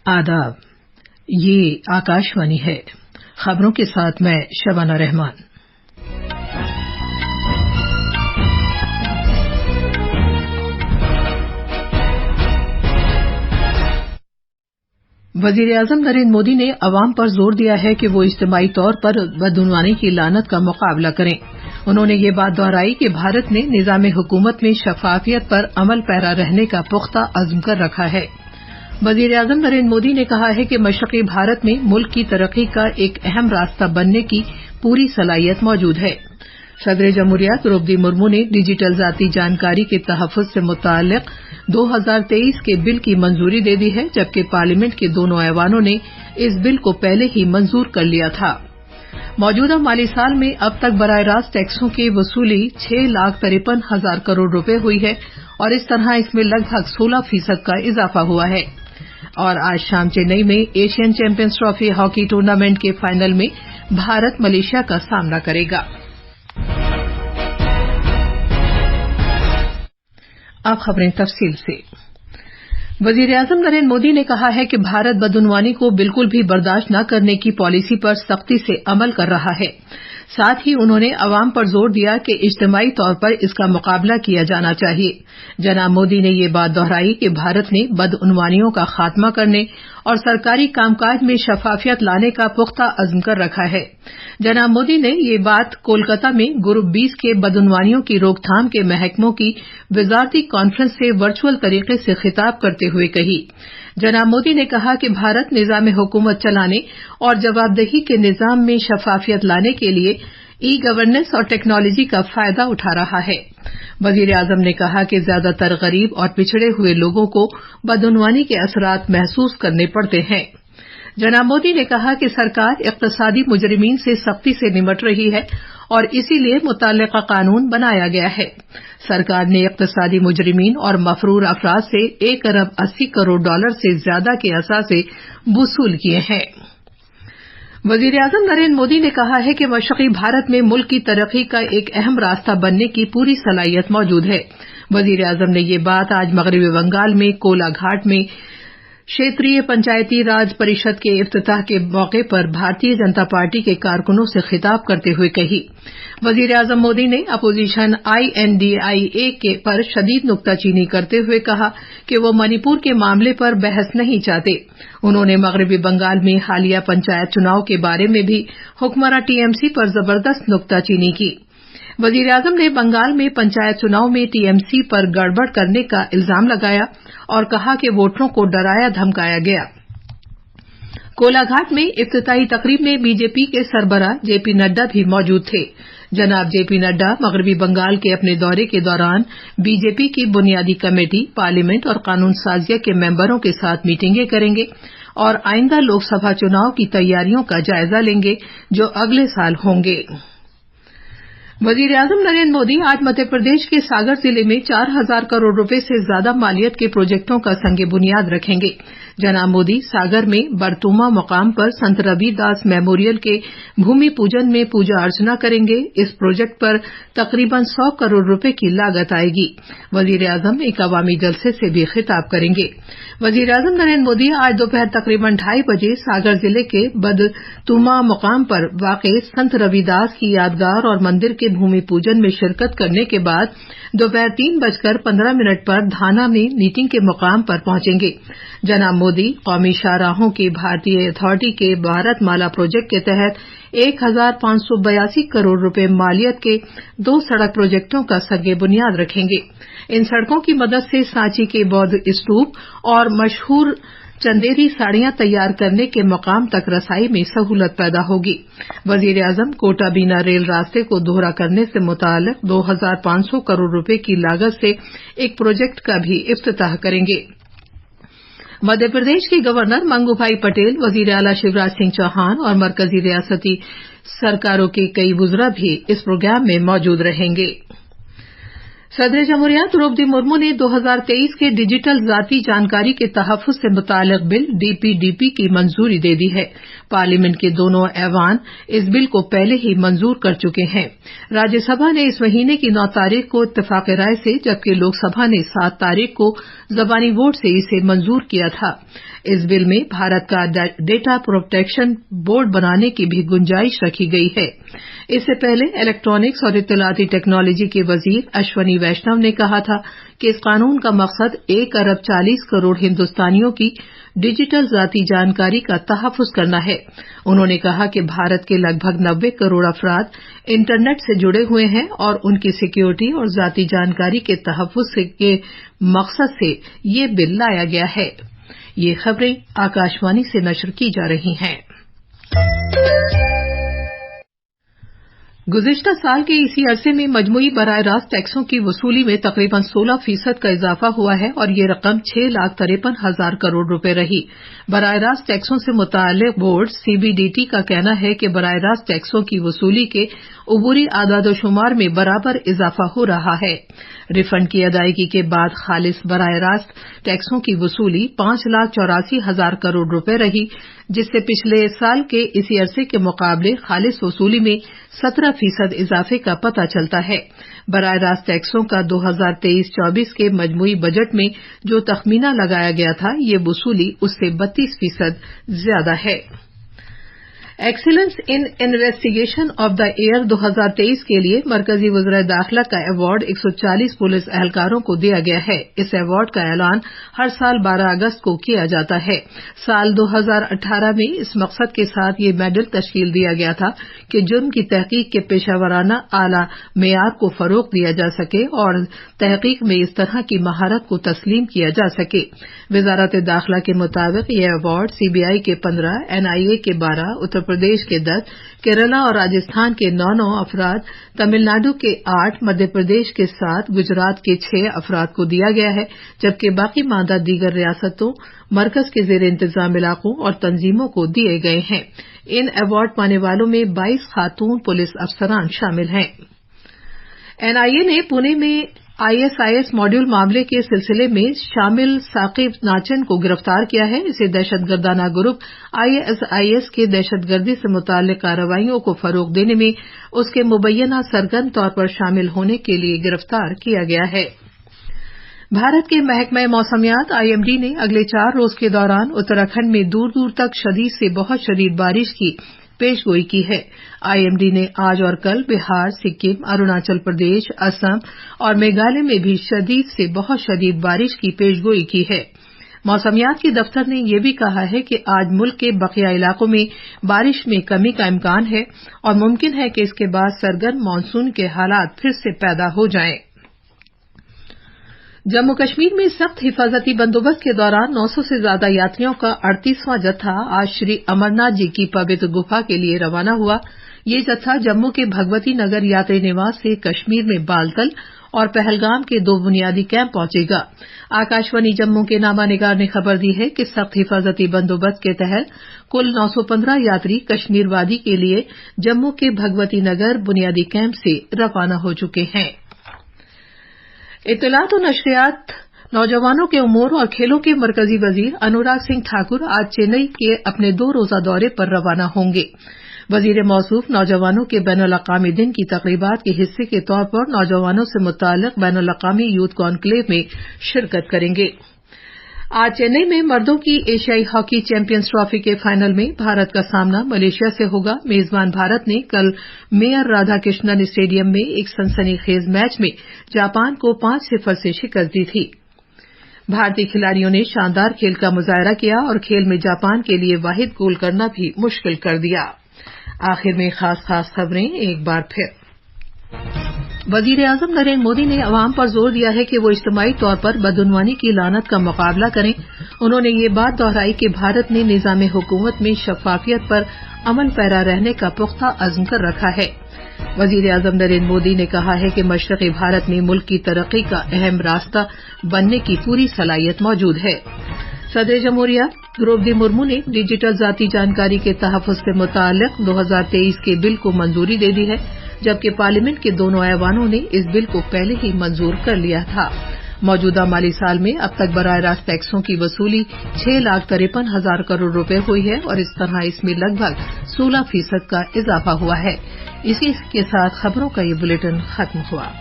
आदाब, ये आकाशवाणी है। खबरों के साथ मैं शबाना रहमान। वजीर-ए-आजम नरेंद्र मोदी ने अवाम पर जोर दिया है कि वो इज्तिमाई तौर पर बदउनवानी की लानत का मुकाबला करें। उन्होंने ये बात दोहराई कि भारत ने निज़ाम हुकूमत में शफाफियत पर अमल पैरा रहने का पुख्ता अज़्म कर रखा है। वजीर-ए-आजम नरेंद्र मोदी ने कहा है कि मशरक़ी भारत में मुल्क की तरक्की का एक अहम रास्ता बनने की पूरी सलाहियत मौजूद है। सदर जमहूरिया द्रौपदी मुर्मू ने डिजिटल ज़ाती जानकारी के तहफ़्फ़ुज़ से मुताल्लिक़ 2023 के बिल की मंजूरी दे दी है, जबकि पार्लियामेंट के दोनों ऐवानों ने इस बिल को पहले ही मंजूर कर लिया था। मौजूदा माली साल में अब तक बराह रास्त टैक्सों की वसूली 6,53,000 करोड़ रुपए हुई है और इस तरह इसमें लगभग 16% का इजाफा हुआ है। और आज शाम चेन्नई में Asian champions trophy hockey tournament के फाइनल में भारत मलेशिया का सामना करेगा। अब खबरें तफसील से। वजीर-ए-आजम नरेंद्र मोदी ने कहा है कि भारत बदउनवानी को बिल्कुल भी बर्दाश्त न करने की पॉलिसी पर सख्ती से अमल कर रहा है। साथ ही उन्होंने अवाम पर जोर दिया कि इज्तिमाई तौर पर इसका मुकाबला किया जाना चाहिए। जनाब मोदी ने ये बात दोहराई कि भारत ने बदउनवानियों का खात्मा करने और सरकारी कामकाज में शफाफियत लाने का पुख्ता अज़्म कर रखा है। जनाब मोदी ने ये बात कोलकाता में ग्रुप 20 के बदउनवानियों की रोकथाम के महकमों की वज़ारती कॉन्फ्रेंस से वर्चुअल तरीके से खिताब करते हुए कही। जनाब मोदी ने कहा कि भारत निज़ाम हुकूमत चलाने और जवाबदेही के निज़ाम में शफाफियत लाने के लिए ई गवर्नेंस और टेक्नोलॉजी का फायदा उठा रहा है। वजीर-ए-आजम ने कहा कि ज्यादातर गरीब और पिछड़े हुए लोगों को बदउनवानी के असरात महसूस करने पड़ते हैं। जनाब मोदी ने कहा कि सरकार इक़्तिसादी मुजरिमीन से सख्ती से निपट रही है और इसीलिए मुतल्लिक़ा कानून बनाया गया है। सरकार ने इक़्तिसादी मुजरिमीन और मफरूर अफराद से $1 अरब 80 करोड़ से ज्यादा के असासे वसूल किए हैं। वजीर-ए-आज़म नरेंद्र मोदी ने कहा है कि मशरक़ी भारत में मुल्क की तरक्की का एक अहम रास्ता बनने की पूरी सलाहियत मौजूद है। वजीर-ए-आज़म ने ये बात आज मग़रिबी बंगाल में कोलाघाट में क्षेत्रीय पंचायती राज परिषद के इफ्तिताह के मौके पर भारतीय जनता पार्टी के कारकुनों से खिताब करते हुए कही। वजीर-ए-आज़म मोदी ने अपोजिशन INDIA पर शदीद नुक्ताचीनी करते हुए कहा कि वो मणिपुर के मामले पर बहस नहीं चाहते। उन्होंने मग़रिबी बंगाल में हालिया पंचायत चुनाव के बारे में भी हुक्मरान TMC पर जबरदस्त नुक्ताचीनी की। वजीर-ए-आज़म ने बंगाल में पंचायत चुनाव में TMC पर गड़बड़ करने का इल्जाम लगाया और कहा कि वोटरों को डराया धमकाया गया। कोलाघाट में इफ्तिताही तकरीब में बीजेपी के सरबराह JP नड्डा भी मौजूद थे। जनाब JP नड्डा मग़रिबी बंगाल के अपने दौरे के दौरान बीजेपी की बुनियादी कमेटी, पार्लियामेंट और कानून साजिया के मेंबरों के साथ मीटिंगें करेंगे और आइंदा लोकसभा चुनाव की तैयारियों का जायजा लेंगे जो अगले साल होंगे। वजीर-ए-आज़म नरेंद्र मोदी आज मध्य प्रदेश के सागर जिले में 4,000 करोड़ रुपए से ज्यादा मालियत के प्रोजेक्टों का संगे बुनियाद रखेंगे। जनाब मोदी सागर में बरतुमा मुकाम पर संत रविदास मेमोरियल के भूमि पूजन में पूजा अर्चना करेंगे। इस प्रोजेक्ट पर तकरीबन 100 करोड़ रुपए की लागत आएगी। वजीर-ए-आज़म एक अवामी जलसे से भी खिताब करेंगे। वजीर-ए-आज़म नरेंद्र मोदी आज दोपहर तकरीबन 2:30 बजे सागर जिले के बदतुमा मुकाम पर वाक़े संत रविदास की यादगार और मंदिर के भूमि पूजन में शिरकत करने के बाद दोपहर 3:15 पर धाना में मीटिंग के मुकाम पर पहुंचेंगे। जनाब मोदी कौमी शाहराहों की भारतीय अथॉरिटी के भारत माला प्रोजेक्ट के तहत 1,582 करोड़ रुपए मालियत के 2 सड़क प्रोजेक्टों का संगे बुनियाद रखेंगे। इन सड़कों की मदद से सांची के बौद्ध स्तूप और मशहूर चंदेरी साड़ियां तैयार करने के मकाम तक रसाई में सहूलत पैदा होगी। वजीर-ए-आज़म कोटा बीना रेल रास्ते को दोहरा करने से मुताल्लिक 2,500 करोड़ रुपए की लागत से एक प्रोजेक्ट का भी इफ्तिताह करेंगे। मध्य प्रदेश के गवर्नर मंगूभाई पटेल, वजीर आला शिवराज सिंह चौहान और मरकजी रियासती सरकारों के कई वुज़रा भी इस प्रोग्राम में मौजूद रहेंगे। सदर जमहूरिया द्रौपदी मुर्मू ने 2023 के डिजिटल ज़ाती जानकारी के तहफ़्फ़ुज़ से मुताल्लिक़ बिल DPDP की मंजूरी दे दी है। पार्लियामेंट के दोनों ऐवान इस बिल को पहले ही मंजूर कर चुके हैं। राज्यसभा ने इस महीने की 9 तारीख को इत्तेफ़ाक़ राय से, जबकि लोकसभा ने 7 तारीख को ज़बानी वोट से इसे मंजूर किया था। इस बिल में भारत का डेटा प्रोटेक्शन बोर्ड बनाने की भी गुंजाइश रखी गई है। इससे पहले इलेक्ट्रॉनिक्स और इत्तलाती टेक्नोलॉजी के वजीर अश्वनी वैष्णव ने कहा था कि इस कानून का मकसद 1 अरब 40 करोड़ हिंदुस्तानियों की डिजिटल जाती जानकारी का तहफ्फुज करना है। उन्होंने कहा कि भारत के लगभग 90 करोड़ अफराद इंटरनेट से जुड़े हुए हैं और उनकी सिक्योरिटी और जाती जानकारी के तहफ्फुज के मकसद से ये बिल लाया गया है। ये खबरें आकाशवाणी से नशर की जा रही हैं। गुज़िश्ता साल के इसी अरसे में मजमूई बराह रास्त टैक्सों की वसूली में तकरीबन 16% का इजाफा हुआ है और ये रकम 6,53,000 करोड़ रुपए रही। बराह रास्त टैक्सों से मुताल्लिक बोर्ड सीबीडीटी का कहना है कि बराह रास्त टैक्सों की वसूली के उबूरी आदादोशुमार में बराबर इजाफा हो रहा है। रिफंड की अदायगी के बाद खालिस बराह रास्त टैक्सों की वसूली 5,84,000 करोड़ रुपए रही, जिससे पिछले साल के इसी अरसे के मुकाबले खालिस वसूली में 17% इजाफे का पता चलता है। बराह रास्त टैक्सों का 2023-24 के मजमूई बजट में जो तखमीना लगाया गया था, ये वसूली उससे 32% ज्यादा है। Excellence in investigation of the year 2023 के लिए मरकजी वज़ीर दाखिला का अवार्ड 140 पुलिस एहलकारों को दिया गया है। इस अवार्ड का ऐलान हर साल 12 अगस्त को किया जाता है। साल 2018 में इस मकसद के साथ ये मेडल तश्कील दिया गया था कि जुर्म की तहकीक के पेशावराना आला मेयार को फरोग दिया जा सके और तहकीक में इस तरह की महारत को तस्लीम किया जा सके। वजारत दाखिला के मुताबिक यह अवार्ड सीबीआई के 15, एनआईए के 12, उत्तर प्रदेश के 10, केरला और राजस्थान के 9 अफराद, तमिलनाडु के 8, मध्य प्रदेश के 7, गुजरात के 6 अफराद को दिया गया है, जबकि बाकी मादा दीगर रियासतों, मरकज के जेर इंतजाम इलाकों और तंजीमों को दिए गए हैं। इन अवार्ड पाने वालों में 22 खातून पुलिस अफसरान शामिल हैं। एनआईए ने पुणे में आईएसआईएस मॉड्यूल मामले के सिलसिले में शामिल साकिब नाचन को गिरफ्तार किया है। इसे दहशतगर्दाना ग्रुप आईएसआईएस के दहशतगर्दी से मुताल्लिक कार्रवाइयों को फरोग देने में उसके मुबैना सरगर्म तौर पर शामिल होने के लिए गिरफ्तार किया गया है। भारत के महकमा मौसमियात आईएमडी ने अगले 4 रोज के दौरान उत्तराखंड में दूर दूर तक शदीद से बहुत शदीद बारिश की पेशगोई की है। आईएमडी ने आज और कल बिहार, सिक्किम, अरुणाचल प्रदेश, असम और मेघालय में भी शदीद से बहुत शदीद बारिश की पेशगोई की है। मौसमियात के दफ्तर ने यह भी कहा है कि आज मुल्क के बकिया इलाकों में बारिश में कमी का इम्कान है और मुमकिन है कि इसके बाद सरगर्म मानसून के हालात फिर से पैदा हो जाएं। जम्मू कश्मीर में सख्त हिफाजती बंदोबस्त के दौरान 900 से ज्यादा यात्रियों का 38वां जत्था आज श्री अमरनाथ जी की पवित्र गुफा के लिए रवाना हुआ। ये जत्था जम्मू के भगवती नगर यात्री निवास से कश्मीर में बालतल और पहलगाम के 2 बुनियादी कैंप पहुंचेगा। आकाशवाणी जम्मू के नामा निगार ने खबर दी है कि सख्त हिफाजती बंदोबस्त के तहत कुल 915 यात्री कश्मीर वादी के लिए जम्मू के भगवती नगर बुनियादी कैंप से रवाना हो चुके हैं। इत्तलात और नशरियात, नौजवानों के उमूर और खेलों के मरकजी वजीर अनुराग सिंह ठाकुर आज चेन्नई के अपने 2 रोजा दौरे पर रवाना होंगे। वजीर मौसूफ नौजवानों के बैनुल अक़वामी दिन की तक़रीबात के हिस्से के तौर पर नौजवानों से मुताल्लिक़ बैनुल अक़वामी यूथ कॉन्क्लेव में शिरकत करेंगे। आज चेन्नई में मर्दों की एशियाई हॉकी चैंपियंस ट्रॉफी के फाइनल में भारत का सामना मलेशिया से होगा। मेजबान भारत ने कल मेयर राधाकृष्णन स्टेडियम में एक सनसनीखेज मैच में जापान को 5-0 से शिकस्त दी थी। भारतीय खिलाड़ियों ने शानदार खेल का मुजाहरा किया और खेल में जापान के लिए वाहिद गोल करना भी मुश्किल कर दिया। आखिर में खास खबरें एक बार फिर। वजीर आजम नरेंद्र मोदी ने अवाम पर जोर दिया है कि वो इज्तिमाई तौर पर बदउनवानी की लानत का मुकाबला करें। उन्होंने ये बात दोहराई कि भारत ने निजाम हुकूमत में शफाफियत पर अमल पैरा रहने का पुख्ता अज़्म कर रखा है। वजीर आजम नरेंद्र मोदी ने कहा है कि मशरक़ी भारत में मुल्क की तरक्की का अहम रास्ता बनने की पूरी सलाहियत मौजूद है। सदर जमहूरिया द्रौपदी मुर्मू ने डिजिटल जाती जानकारी के तहफ़्फ़ुज़ से मुताल्लिक़ 2023 के बिल को मंजूरी दे दी है, जबकि पार्लियामेंट के दोनों ऐवानों ने इस बिल को पहले ही मंजूर कर लिया था। मौजूदा माली साल में अब तक बराह रास्त टैक्सों की वसूली 6,53,000 करोड़ रुपए हुई है और इस तरह इसमें लगभग 16% का इजाफा हुआ है। इसी के साथ खबरों का ये बुलेटिन खत्म हुआ।